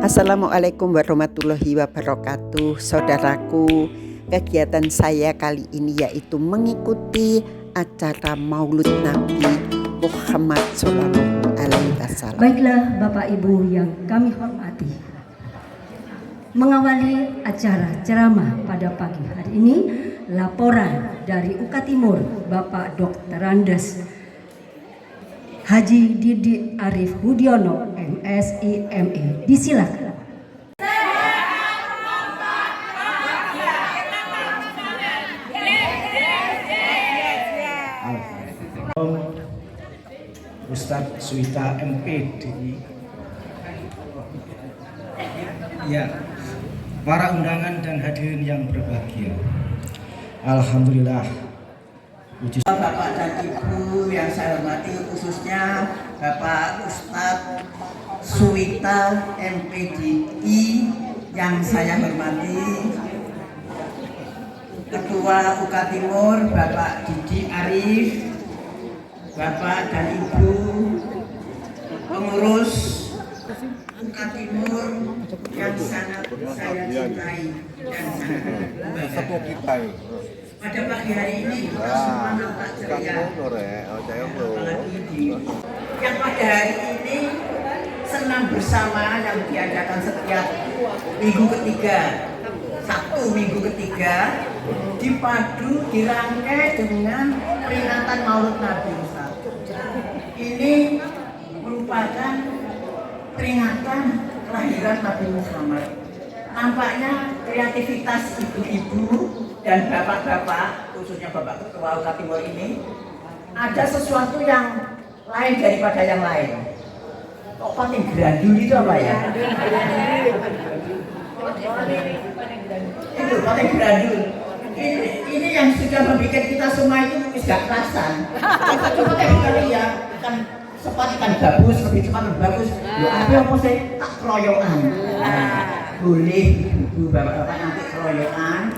Assalamualaikum warahmatullahi wabarakatuh. Saudaraku, kegiatan saya kali ini yaitu mengikuti acara Maulud Nabi Muhammad Sallallahu Alaihi Wasallam. Baiklah Bapak Ibu yang kami hormati, mengawali acara ceramah pada pagi hari ini, laporan dari UK Timur Bapak Dr. Andes Haji Didi Arif Budiono, MSI ME. Disilakan. Ustadz Suita MPDI. Ya, para undangan dan hadirin yang berbahagia. Alhamdulillah. Bapak dan Ibu yang saya hormati, khususnya Bapak Ustadz Suita MPDI yang saya hormati, Ketua UK Timur Bapak Didi Arif, Bapak dan Ibu pengurus UK Timur yang sangat saya cintai dan sangat membanggakan. Pada pagi hari ini kita semua nampak ceria, apalagi yang pada hari ini senam bersama yang diadakan setiap minggu ketiga, Sabtu minggu ketiga, dipadu dirangkai dengan peringatan Maulud Nabi. Ini merupakan peringatan kelahiran Nabi Muhammad. Nampaknya kreativitas ibu-ibu dan bapak-bapak, khususnya Bapak Ketua UK Timur ini, ada sesuatu yang lain daripada yang lain. Kok paling grandul itu apa ya? Itu paling grandul. Ini yang sudah membuat kita semua itu tidak kerasan. Kita cuma kali ya, kan cepat ikan bagus, lebih cepat lebih bagus. Loh, apa sih? Tak keroyokan. Boleh ibu bapak-bapak nanti keroyokan,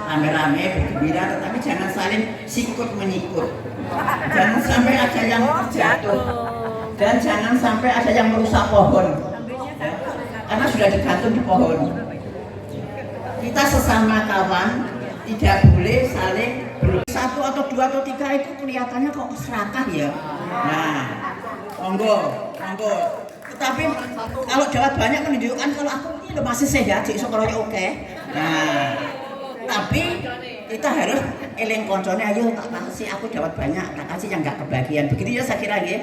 rame-rame bergembira, tetapi jangan saling sikut menyikut. Jangan sampai ada yang terjatuh dan jangan sampai ada yang merusak pohon, karena sudah digantung di pohon. Kita sesama kawan tidak boleh saling satu atau dua atau tiga itu kelihatannya kok serakah ya. Nah, monggo. Tapi kalau jawab banyak menunjukkan kalau aku ini masih sehat, jadi sekolahnya oke. Nah, tapi kita harus eling koncone, ayo tak kasih aku dapat banyak, tak kasih yang nggak kebagian. Begitu ya saya kira ya.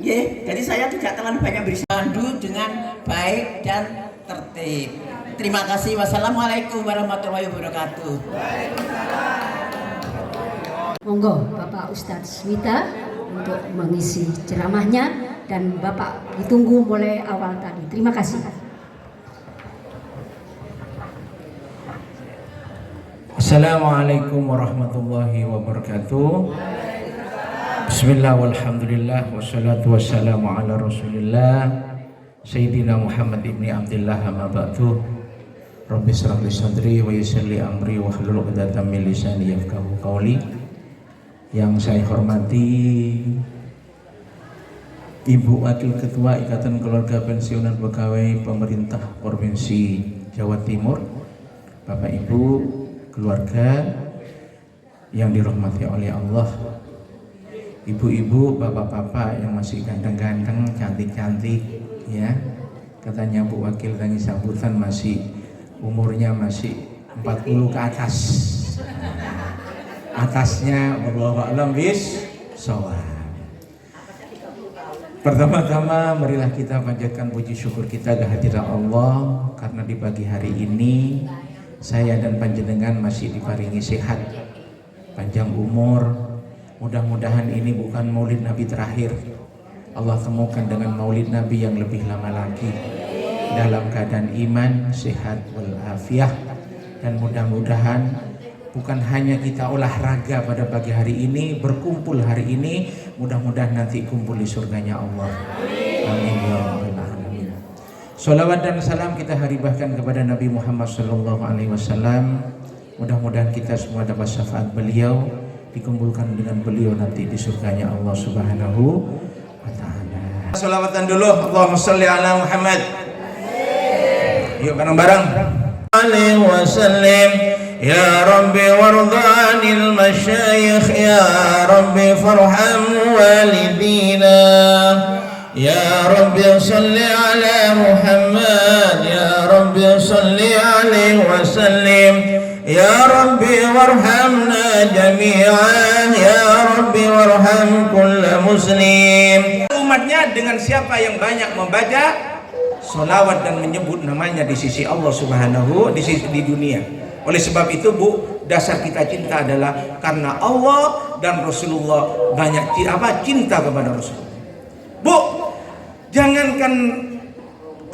Ya, jadi saya tidak terlalu banyak bersandu dengan baik dan tertib. Terima kasih. Wassalamualaikum warahmatullahi wabarakatuh. Monggo Bapak Ustadz Suita untuk mengisi ceramahnya, dan Bapak ditunggu mulai awal tadi. Terima kasih. Assalamualaikum warahmatullahi wabarakatuh. Bismillah walhamdulillah wassalatu wassalamu ala rasulillah Sayyidina Muhammad ibni Abdillah amma ba'du. Rabbi shrah li sadri wa yassir li amri wahlul 'uqdatam min lisani yafqahu qawli. Yang saya hormati Ibu Wakil Ketua Ikatan Keluarga Pensiunan Pegawai Pemerintah Provinsi Jawa Timur, Bapak Ibu keluarga yang dirahmati oleh Allah, ibu-ibu, bapak-bapak yang masih ganteng-ganteng, cantik-cantik ya. Katanya Bu Wakil tadi sambutan masih umurnya masih 40 ke atas. Atasnya wallahu a'lam bis-shawab. Pertama-tama marilah kita panjatkan puji syukur kita kehadiran Allah karena di pagi hari ini saya dan panjenengan masih diparingi sehat, panjang umur. Mudah-mudahan ini bukan maulid Nabi terakhir. Allah temukan dengan maulid Nabi yang lebih lama lagi dalam keadaan iman, sehat, walafiat. Dan mudah-mudahan bukan hanya kita olahraga pada pagi hari ini, berkumpul hari ini, mudah-mudahan nanti kumpul di surganya Allah. Amin ya rabbal alamin. Sholawat dan salam kita haribahkan kepada Nabi Muhammad Sallallahu Alaihi Wasallam. Mudah-mudahan kita semua dapat syafaat beliau, dikumpulkan dengan beliau nanti di surganya Allah Subhanahu wa Ta'ala. Salawatan dulu. Allahumma sholli ala Muhammad. Yuk bareng-bareng. Alaihi wasallam. Ya Rabbi wardanil masyayikh, ya Rabbi farham walidina, ya Rabbi salli ala Muhammad, ya Rabbi salli alaihi wasallam, ya Rabbi warhamna jami'an, ya Rabbi warham kulla muslim. Umatnya dengan siapa yang banyak membaca sholawat dan menyebut namanya di sisi Allah Subhanahu di dunia. Oleh sebab itu Bu, dasar kita cinta adalah karena Allah dan Rasulullah, banyak cinta kepada Rasulullah. Bu, jangankan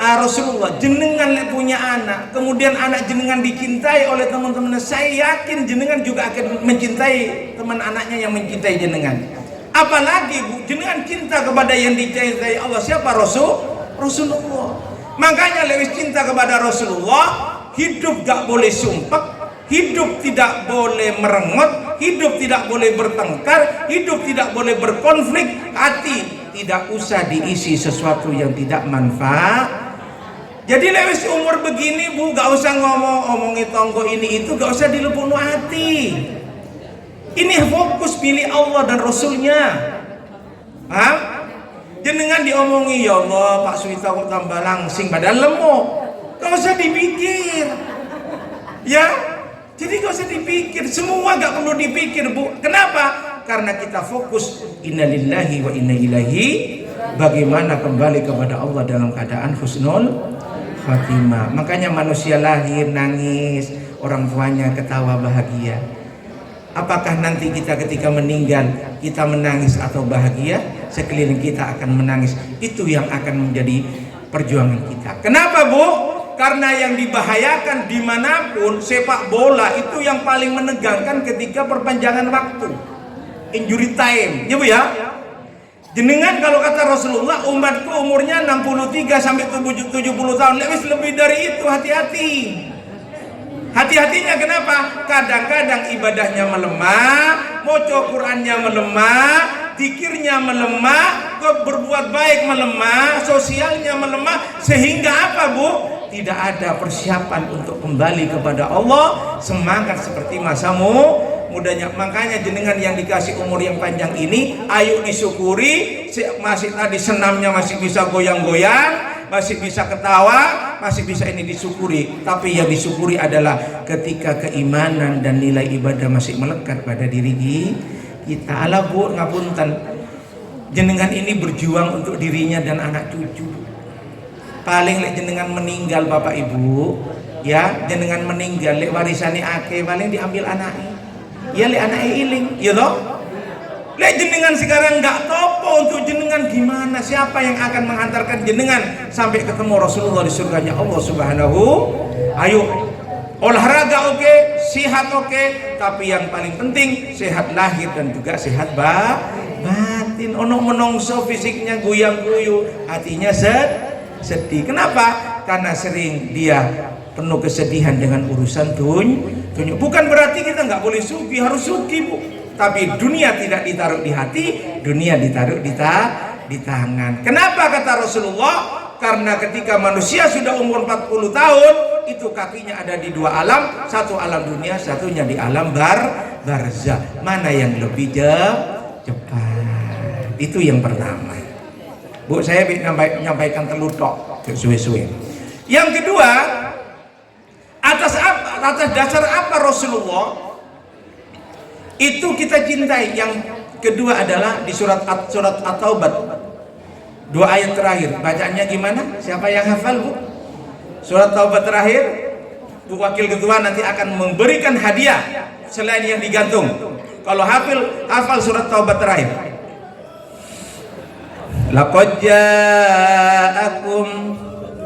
Rasulullah, jenengan punya anak, kemudian anak jenengan dicintai oleh teman-teman, saya yakin jenengan juga akan mencintai teman anaknya yang mencintai jenengan. Apalagi Bu, jenengan cinta kepada yang dicintai Allah, siapa? Rasulullah. Makanya lebih cinta kepada Rasulullah. Hidup gak boleh sumpah, hidup tidak boleh merengut, hidup tidak boleh bertengkar, hidup tidak boleh berkonflik, hati tidak usah diisi sesuatu yang tidak manfaat. Jadi lewis umur begini Bu, gak usah ngomongin tonggo ini itu, gak usah dilepun hati. Ini fokus pilih Allah dan Rasulnya. Paham? Jenengan diomongi, ya Allah Pak Suwita kok tambah langsing padahal lemuk. Gak usah dipikir, ya. Jadi gak usah dipikir, semua gak perlu dipikir Bu. Kenapa? Karena kita fokus innalillahi wa inna ilaihi, bagaimana kembali kepada Allah dalam keadaan husnul khatimah. Makanya manusia lahir nangis, orang tuanya ketawa bahagia. Apakah nanti kita ketika meninggal kita menangis atau bahagia? Sekeliling kita akan menangis. Itu yang akan menjadi perjuangan kita. Kenapa Bu? Karena yang dibahayakan dimanapun sepak bola itu yang paling menegangkan ketika perpanjangan waktu, injury time, ya Bu ya. Jenengan kalau kata Rasulullah, umatku umurnya 63 sampai 70 tahun, lebih dari itu, hati-hati. Hati-hatinya kenapa? Kadang-kadang ibadahnya melemah, maca Qur'annya melemah, zikirnya melemah, berbuat baik melemah, sosialnya melemah, sehingga apa Bu? Tidak ada persiapan untuk kembali kepada Allah, semangat seperti masamu mudanya. Makanya jenengan yang dikasih umur yang panjang ini, ayo disyukuri. Masih tadi senamnya masih bisa goyang-goyang, masih bisa ketawa, masih bisa ini disyukuri. Tapi yang disyukuri adalah ketika keimanan dan nilai ibadah masih melekat pada diri kita. Ala Bu, ngapunten, jenengan ini berjuang untuk dirinya dan anak cucu. Paling lek jenengan meninggal Bapak Ibu, ya jenengan meninggal lek warisane akeh, paling diambil anaknya. Ya lek anaknya iling, ya toh. Lek jenengan sekarang nggak topo untuk jenengan, gimana? Siapa yang akan menghantarkan jenengan sampai ketemu Rasulullah di surganya Allah Subhanahu? Ayo, olahraga oke, sehat oke, tapi yang paling penting sehat lahir dan juga sehat batin. Ono menongso fisiknya guyang-guyu, hatinya sedih. Kenapa? Karena sering dia penuh kesedihan dengan urusan dunia. Bukan berarti kita nggak boleh sugi, harus sugi Bu. Tapi dunia tidak ditaruh di hati, dunia ditaruh di tangan. Kenapa kata Rasulullah? Karena ketika manusia sudah umur 40 tahun, itu kakinya ada di dua alam, satu alam dunia, satunya di alam barzah. Mana yang lebih cepat? Itu yang pertama. Bu, saya menyampaikan telutok suwe-suwe. Yang kedua, atas dasar apa Rasulullah itu kita cintai? Yang kedua adalah di surat At-Taubah, 2 ayat terakhir. Bacaannya gimana? Siapa yang hafal Bu? Surat Taubah terakhir, Bu Wakil Ketua nanti akan memberikan hadiah selain yang digantung. Kalau hafal surat Taubah terakhir. Laqad ja'akum,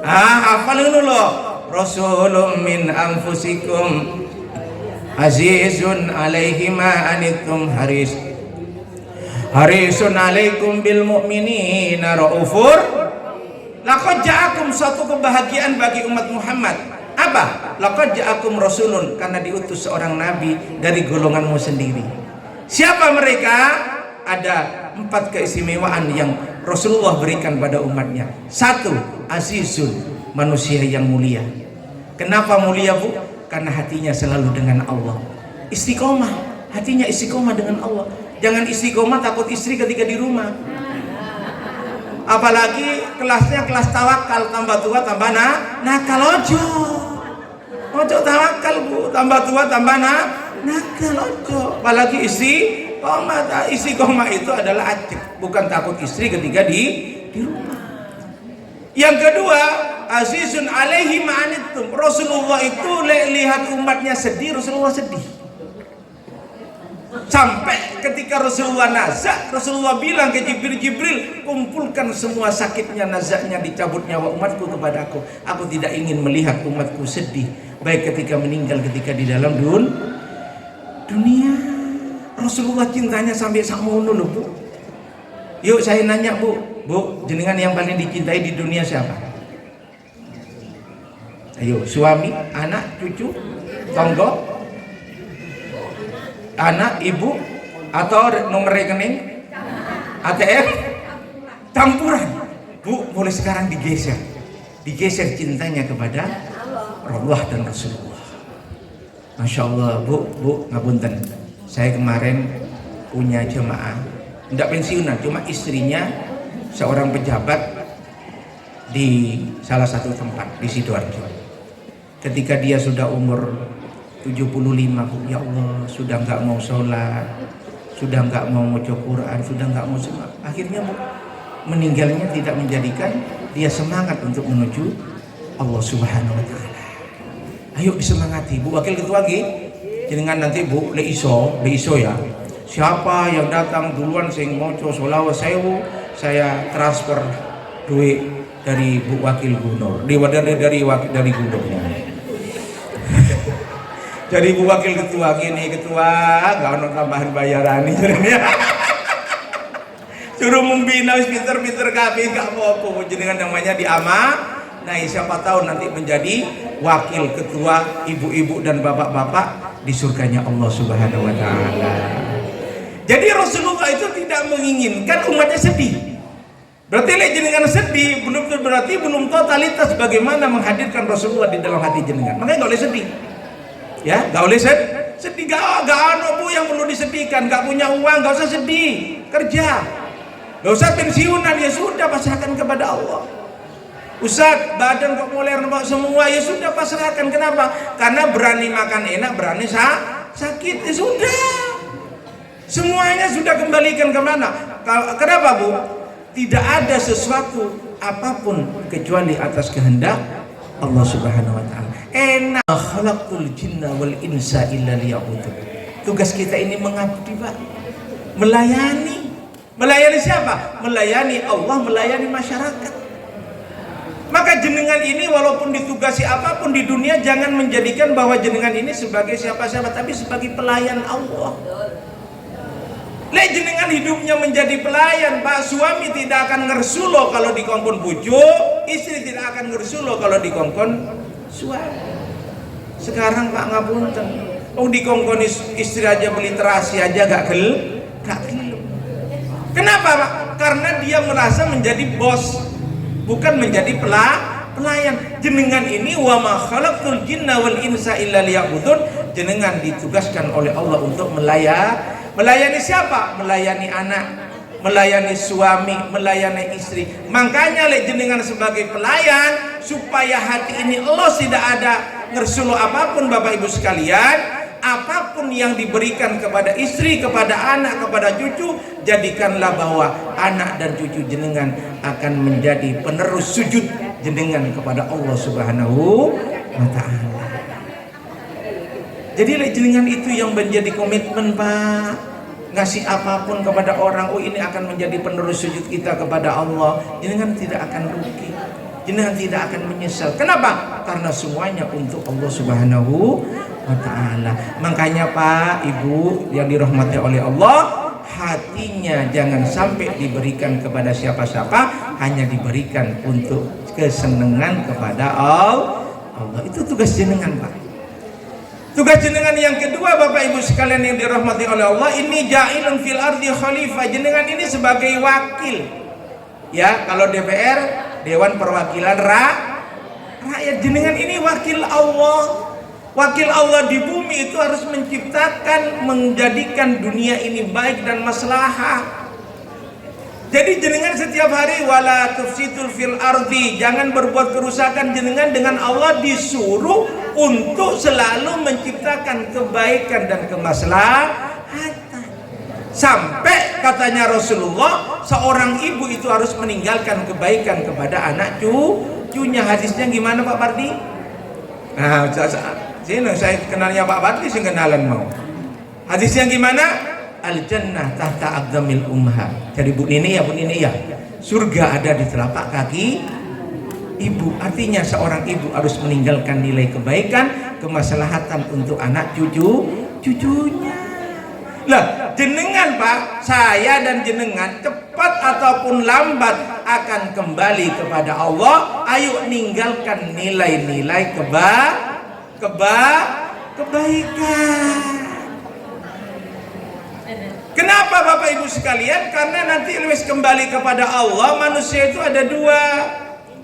hafal dulu, rasulun min anfusikum azizun alaihi ma anittum harisun alaikum bil mu'minina raufur. Laqad ja'akum, suatu kebahagiaan bagi umat Muhammad. Apa? Laqad ja'akum rasulun, karena diutus seorang nabi dari golonganmu sendiri. Siapa mereka? Ada 4 keistimewaan yang Rasulullah berikan pada umatnya. Satu, azizun, manusia yang mulia. Kenapa mulia, Bu? Karena hatinya selalu dengan Allah. Istiqomah, hatinya istiqomah dengan Allah. Jangan istiqomah takut istri ketika di rumah. Apalagi kelasnya kelas tawakal, tambah tua tambah nakal. Ojo tawakal, Bu, tambah tua tambah nakal, ojo. Apalagi istiqomah itu adalah acik, bukan takut istri ketika di rumah. Yang kedua, azizun alaihi ma'anittum. Rasulullah itu lihat umatnya sedih, Rasulullah sedih. Sampai ketika Rasulullah nazak, Rasulullah bilang ke Jibril, kumpulkan semua sakitnya, nazaknya, dicabut nyawa umatku kepadaku. Aku tidak ingin melihat umatku sedih, baik ketika meninggal, ketika di dalam dunia. Rasulullah cintanya sampai sakmono loh, Bu. Yuk saya nanya, Bu, jenengan yang paling dicintai di dunia siapa? Ayo, suami, anak, cucu, tonggo, anak, ibu, atau nomor rekening, ATM, campuran. Bu, mulai sekarang digeser cintanya kepada Allah dan Rasulullah. Masya Allah, Bu, ngapunten. Saya kemarin punya jemaah, tidak pensiunan, cuma istrinya seorang pejabat di salah satu tempat di Sidoarjo. Ketika dia sudah umur 75, Bu, ya Allah, sudah nggak mau sholat, sudah nggak mau baca Quran, sudah nggak mau sholat. Akhirnya, Bu, meninggalnya tidak menjadikan dia semangat untuk menuju Allah Subhanahu Wa Taala. Ayo disemangati, Bu. Wakil Ketua G, jenengan nanti, Bu, le iso ya. Siapa yang datang duluan sing maca sholawat sewu, saya transfer duit dari Bu Wakil Gubernur, dari gubernurnya. Jadi Bu Wakil Ketua gini, ketua nggak ada tambahan bayaran nih. Suruh membina pinter-pinter kabeh nggak apa-apa. Jenengan namanya diamanah. Nah, siapa tahu nanti menjadi wakil ketua ibu-ibu dan bapak-bapak di surganya Allah Subhanahu Wa Taala. Jadi Rasulullah itu tidak menginginkan umatnya sedih. Berarti jenengan sedih berarti belum totalitas bagaimana menghadirkan Rasulullah di dalam hati jenengan. Makanya nggak boleh sedih. Ya, nggak boleh sedih. Gak Bu yang perlu disedihkan. Nggak punya uang, nggak usah sedih. Kerja. Nggak usah pensiunan, ya sudah pasrahkan kepada Allah. Ustaz, badan kok mulai remuk semua, ya sudah pasrahkan. Kenapa? Karena berani makan enak, berani sakit, ya sudah. Semuanya sudah kembalikan kemana? Kenapa, Bu? Tidak ada sesuatu apapun kecuali atas kehendak Allah Subhanahu Wa Taala. Enak khalaqul jinna wal insa illa liya'budun. Tugas kita ini mengabdi, Pak. Melayani. Melayani siapa? Melayani Allah, melayani masyarakat. Maka jenengan ini walaupun ditugasi apapun di dunia, jangan menjadikan bahwa jenengan ini sebagai siapa-siapa, tapi sebagai pelayan Allah. Jenengan hidupnya menjadi pelayan, Pak. Suami tidak akan ngersulo kalau dikongkon bojo, istri tidak akan ngersulo kalau dikongkon suami. Sekarang Pak ngapunten, dikongkon istri aja beli terasi aja gak gel. Kenapa, Pak? Karena dia merasa menjadi bos, bukan menjadi pelayan. Jenengan ini wa ma khalaqtul jinna wal insa illa liya'budun. Jenengan ditugaskan oleh Allah untuk melayani siapa? Melayani anak, melayani suami, melayani istri. Makanya jenengan sebagai pelayan, supaya hati ini Allah tidak ada ngersuluh apapun, Bapak Ibu sekalian. Apapun yang diberikan kepada istri, kepada anak, kepada cucu, jadikanlah bahwa anak dan cucu jenengan akan menjadi penerus sujud jenengan kepada Allah Subhanahu Wa Taala. Jadi jenengan itu yang menjadi komitmen, Pak. Ngasih apapun kepada orang, ini akan menjadi penerus sujud kita kepada Allah. Jenengan tidak akan rugi, jenengan tidak akan menyesal. Kenapa? Karena semuanya untuk Allah Subhanahu Wa Ta'ala. Makanya Pak, Ibu yang dirahmati oleh Allah, hatinya jangan sampai diberikan kepada siapa-siapa, hanya diberikan untuk kesenangan kepada Allah. Itu tugas jenengan, Pak. Tugas jenengan yang kedua, Bapak Ibu sekalian yang dirahmati oleh Allah, ini ja'ilun fil ardi khalifah. Jenengan ini sebagai wakil. Ya, kalau DPR, Dewan Perwakilan Rakyat. Jenengan ini wakil Allah. Wakil Allah di bumi itu harus menciptakan, menjadikan dunia ini baik dan maslahah. Jadi jenengan setiap hari wala tufsidul fil ardi, jangan berbuat kerusakan. Jenengan dengan Allah disuruh untuk selalu menciptakan kebaikan dan kemaslahatan. Sampai katanya Rasulullah, seorang ibu itu harus meninggalkan kebaikan kepada anak cucunya. Hadisnya gimana Pak Parti? Nah, sini saya kenalnya Pak Parti, saya kenalan mau. Hadisnya gimana? Al jannah tahta aqdamil ummahat. Jadi Bu Nini ya, surga ada di telapak kaki ibu. Artinya seorang ibu harus meninggalkan nilai kebaikan, kemaslahatan untuk anak cucunya. Lah, jenengan Pak, saya dan jenengan cepat ataupun lambat akan kembali kepada Allah. Ayo ninggalkan nilai-nilai kebaikan. Kenapa Bapak Ibu sekalian? Karena nanti lewis kembali kepada Allah. Manusia itu ada dua.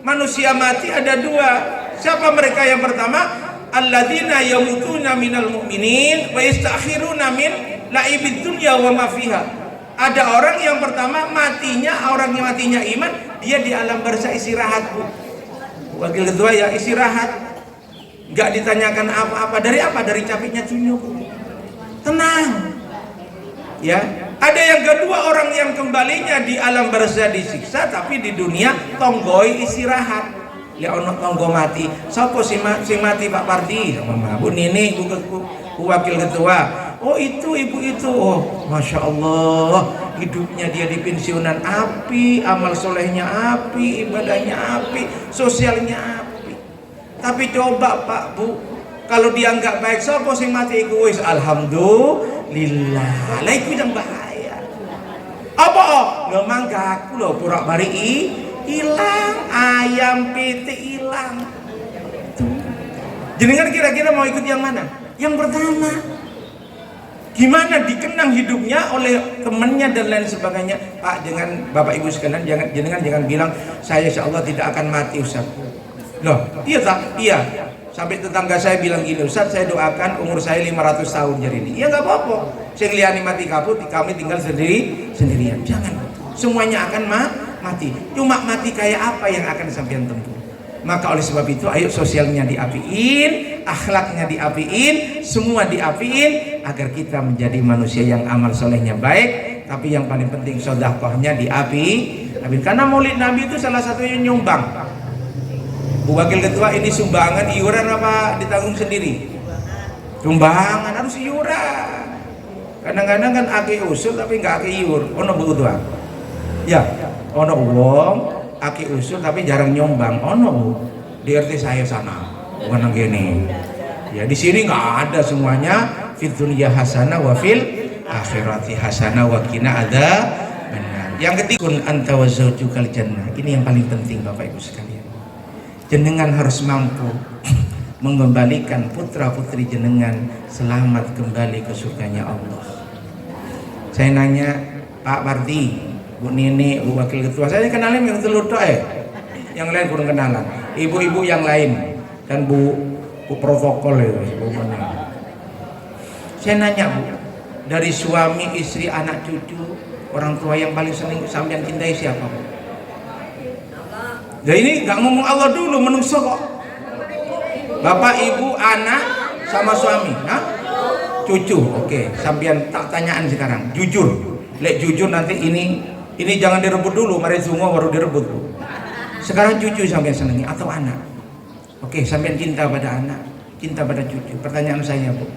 Manusia mati ada dua. Siapa mereka? Yang pertama, alladzina yamutuna minal mu'minin wa yastakhiruna min laibid dunya wa ma fiha. Ada orang yang pertama matinya, orang yang matinya iman, dia di alam barzah istirahat, Bu. Wakil ketua ya istirahat. Enggak ditanyakan apa-apa. Dari apa? Dari capeknya dunia, Bu. Tenang. Ya, ada yang kedua, orang yang kembalinya di alam barzah disiksa, tapi di dunia tonggoi istirahat. Ya ono tonggo mati. Sopo sing mati Pak Parti? Mama Bu Nini, Bu wakil ketua. Oh itu ibu itu. Oh masya Allah, hidupnya dia di pensiunan api, amal solehnya api, ibadahnya api, sosialnya api. Tapi coba Pak Bu, kalau dia nggak baik, sopo sing mati egois? Alhamdulillah. Lah itu yang bahaya. Apa? Lo manggaku lo purak bari hilang, ayam PT hilang. Jenengan kira-kira mau ikut yang mana? Yang pertama. Gimana dikenang hidupnya oleh temannya dan lain sebagainya. Pak, jangan Bapak Ibu sekalian, jangan bilang saya insya Allah tidak akan mati Ustaz. Loh, iya tak? Iya. Sampai tetangga saya bilang gini, Ustaz saya doakan umur saya 500 tahun jadi ini. Ya nggak apa-apa. Saya ngeliani mati kabut, kami tinggal sendirian. Jangan. Semuanya akan mati. Cuma mati kayak apa yang akan sampean tempuh. Maka oleh sebab itu ayo sosialnya diapiin, akhlaknya diapiin, semua diapiin agar kita menjadi manusia yang amal solehnya baik. Tapi yang paling penting sedekahnya diapiin. Karena Maulid Nabi itu salah satunya nyumbang. Bu Wakil Ketua, ini sumbangan iuran apa ditanggung sendiri? Sumbangan, harus iuran. Kadang-kadang kan aki usul tapi nggak aki iur. Ono Bu Ketua? Ya, ono uang aki usul tapi jarang nyumbang. Ono Bu, di RT saya sana bukan gini. Ya di sini nggak ada semuanya. Fid dunya hasanah wa fil akhirati hasanah wa qina adzabannar. Yang ketiga, kun anta wa zaujukal jannah. Ini yang paling penting Bapak Ibu sekalian. Jenengan harus mampu mengembalikan putra-putri jenengan selamat kembali ke surganya Allah. Saya nanya Pak Parti, Bu Nini, Bu Wakil Ketua, saya kenalin yang telur yang lain kurang kenalan. Ibu-ibu yang lain dan Bu protokol itu. Saya nanya Bu, dari suami, istri, anak cucu, orang tua yang paling senang sampean cintai siapa Bu? Nah ini nggak ngomong Allah dulu, menungso kok. Bapak, ibu, anak, sama suami, nah? Cucu, oke. Sampean tak tanyaan sekarang, jujur. Lek jujur nanti ini jangan direbut dulu, mari semua baru direbut Bu. Sekarang cucu sampean senangi atau anak? Oke, sampean cinta pada anak, cinta pada cucu. Pertanyaan saya Bu,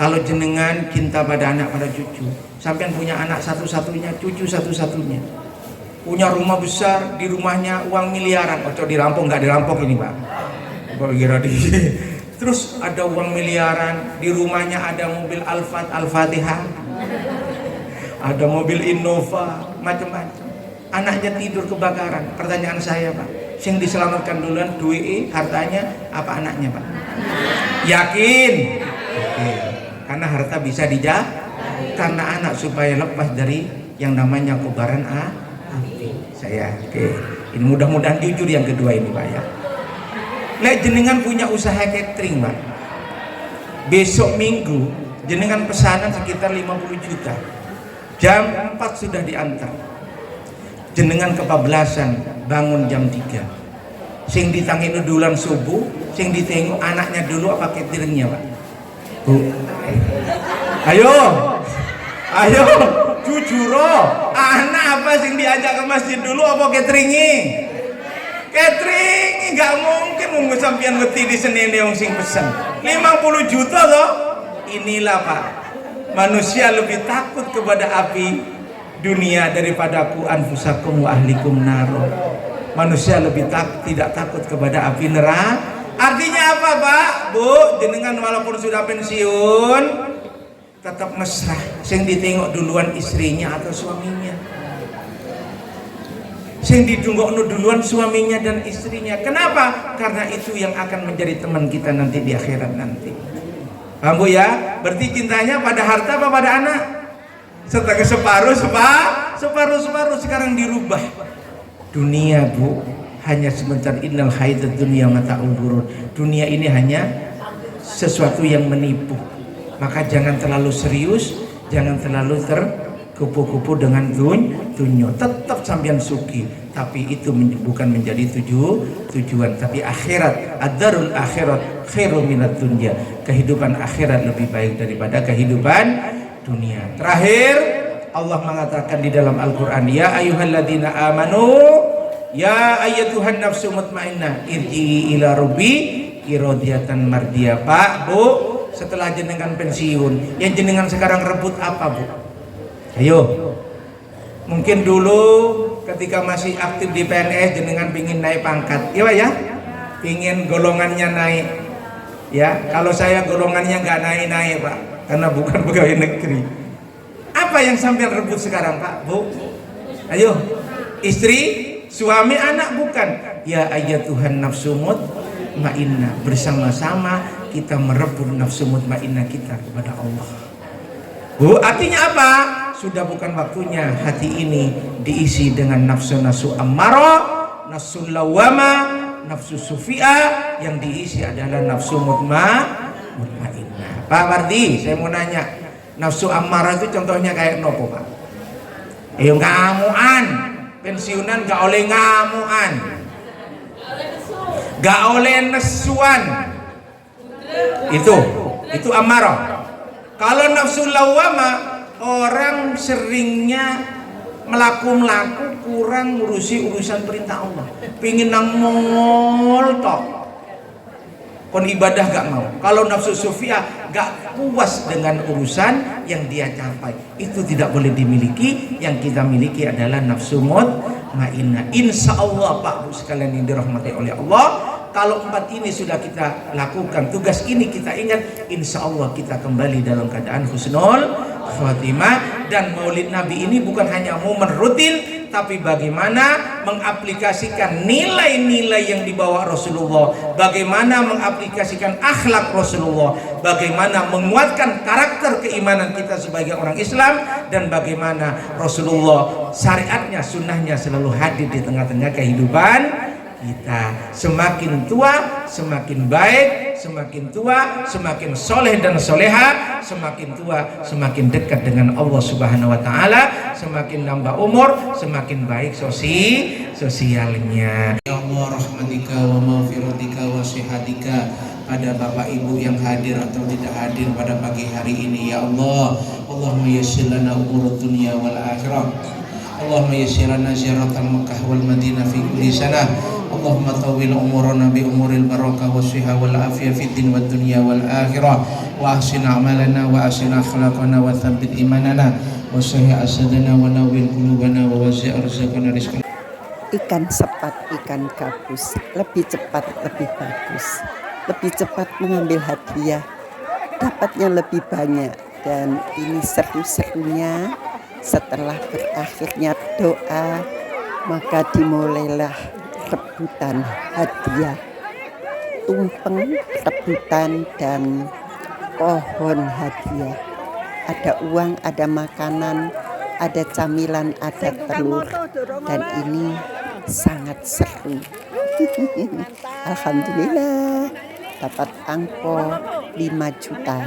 kalau jenengan cinta pada anak, pada cucu, sampean punya anak satu-satunya, cucu satu-satunya, punya rumah besar, di rumahnya uang miliaran. Oh, dirampok nggak dirampok ini Pak? Kira di. Terus ada uang miliaran, di rumahnya ada mobil Al-Fatihah, ada mobil Innova, macam-macam. Anaknya tidur kebakaran. Pertanyaan saya Pak, yang diselamatkan duluan duit, hartanya apa anaknya Pak? Yakin? Oke. Karena harta bisa dijaga, karena anak supaya lepas dari yang namanya kobaran api. Saya ini mudah-mudahan jujur yang kedua ini Pak ya. Lek jenengan punya usaha catering Pak, besok Minggu jenengan pesanan sekitar 50 juta, jam 4 sudah diantar, jenengan kebablasan bangun jam 3, sing ditangi dudulan subuh, sing ditengok anaknya dulu apa cateringnya Pak? Bu, ayo jujur anak apa sing diajak ke masjid dulu apa cateringnya? Catering nggak mungkin nunggu sampean beti di Senin yang sing pesen 50 juta loh. Inilah Pak, manusia lebih takut kepada api dunia daripada ku anfusakum wa ahlikum naro. Manusia lebih tidak takut kepada api neraka. Artinya apa Pak? Bu, jenengan walaupun sudah pensiun tetap mesra. Sing ditengok duluan istrinya atau suaminya. Sing ditunggu duluan suaminya dan istrinya. Kenapa? Karena itu yang akan menjadi teman kita nanti di akhirat nanti. Paham Bu ya? Berarti cintanya pada harta apa pada anak? Separuh sekarang dirubah. Dunia Bu hanya sebentar, innal hayatud dunya mata'ul ghurur. Dunia ini hanya sesuatu yang menipu. Maka jangan terlalu serius, jangan terlalu kupu-kupu dengan dunia. Tetap sampean suki, tapi itu bukan menjadi tujuan, tapi akhirat. Ad-darul akhirat khairu minad dunya. Kehidupan akhirat lebih baik daripada kehidupan dunia. Terakhir Allah mengatakan di dalam Al-Qur'an, ya ayyuhalladzina amanu, ya ayyatuhan nafsu mutmainnah irji'i ila rabbi iradiyatan mardiyah. Pak, Bu, setelah jenengan pensiun, yang jenengan sekarang rebut apa Bu? Ayo, mungkin dulu ketika masih aktif di PNS jenengan pingin naik pangkat, ya Pak ya, pingin golongannya naik, ya. Kalau saya golongannya nggak naik Pak, karena bukan pegawai negeri. Apa yang sampai rebut sekarang Pak, Bu? Ayo, istri, suami, anak bukan? Ya ayyatuhan nafsu mutmainnah, bersama-sama kita merebut nafsu mutmainnah kita kepada Allah. Bu, artinya apa? Sudah bukan waktunya hati ini diisi dengan nafsu ammarah, nafsu lawama, nafsu sufi'ah. Yang diisi adalah nafsu mutmainnah. Pak Mardi, saya mau nanya, nafsu ammarah itu contohnya kayak nopo Pak? Ayo ngamuan, pensiunan gak oleh ngamuan, gak oleh nesuan. Itu ammarah. Kalau nafsu lawama, orang seringnya melaku kurang ngurusi urusan perintah Allah, pingin nang mall tok, kon ibadah gak mau. Kalau nafsu sufia gak puas dengan urusan yang dia capai, itu tidak boleh dimiliki. Yang kita miliki adalah nafsu mutmainnah. Insya Allah Pak Bu sekalian yang dirahmati oleh Allah, kalau 4 ini sudah kita lakukan, tugas ini kita ingat, insya Allah kita kembali dalam keadaan husnul khatimah. Dan Maulid Nabi ini bukan hanya momen rutin, tapi bagaimana mengaplikasikan nilai-nilai yang dibawa Rasulullah, bagaimana mengaplikasikan akhlak Rasulullah, bagaimana menguatkan karakter keimanan kita sebagai orang Islam, dan bagaimana Rasulullah syariatnya, sunnahnya selalu hadir di tengah-tengah kehidupan kita. Semakin tua semakin baik, semakin tua semakin soleh dan soleha, semakin tua semakin dekat dengan Allah Subhanahu wa Ta'ala, semakin nambah umur semakin baik sosialnya. Ya Allah, rahmatika wa maghfiratika wa sihatika, pada Bapak Ibu yang hadir atau tidak hadir pada pagi hari ini, ya Allah, Allahumma yassir lana umurud dunya wal akhirah, Allahumma yassir lana ziyaratal Makkah wal Madinah fi kulli sanah, Allahumma tawwil umurana bi umuril barakah was-siha wal afiyah fid din wad dunya wal akhirah, wa ahsin a'malana wa ahsin akhlaqana wa tsabbit imanana wa sahih asadana wa nawwir qulubana wa wasi' arzaqana rizqan. Ikan sepat, ikan gabus, lebih cepat, lebih bagus, lebih cepat mengambil hadiah, dapatnya lebih banyak. Dan ini seru-serunya setelah berakhirnya doa, maka dimulailah rebutan hadiah, tumpeng rebutan dan pohon hadiah. Ada uang, ada makanan, ada camilan, ada telur, dan ini sangat seru. Alhamdulillah dapat angpo 5 juta.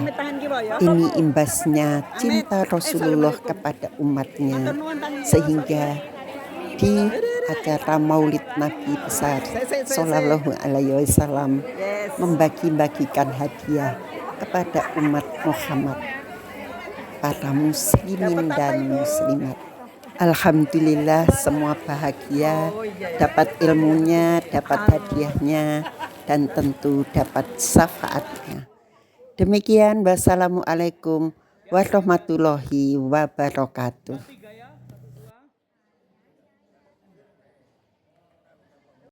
Ini imbasnya cinta Rasulullah kepada umatnya, sehingga di acara Maulid Nabi besar Sallallahu Alaihi Wasallam membagi-bagikan hadiah kepada umat Muhammad, para muslimin dan muslimat. Alhamdulillah semua bahagia, dapat ilmunya, dapat hadiahnya, dan tentu dapat syafaatnya. Demikian, wassalamualaikum warahmatullahi wabarakatuh.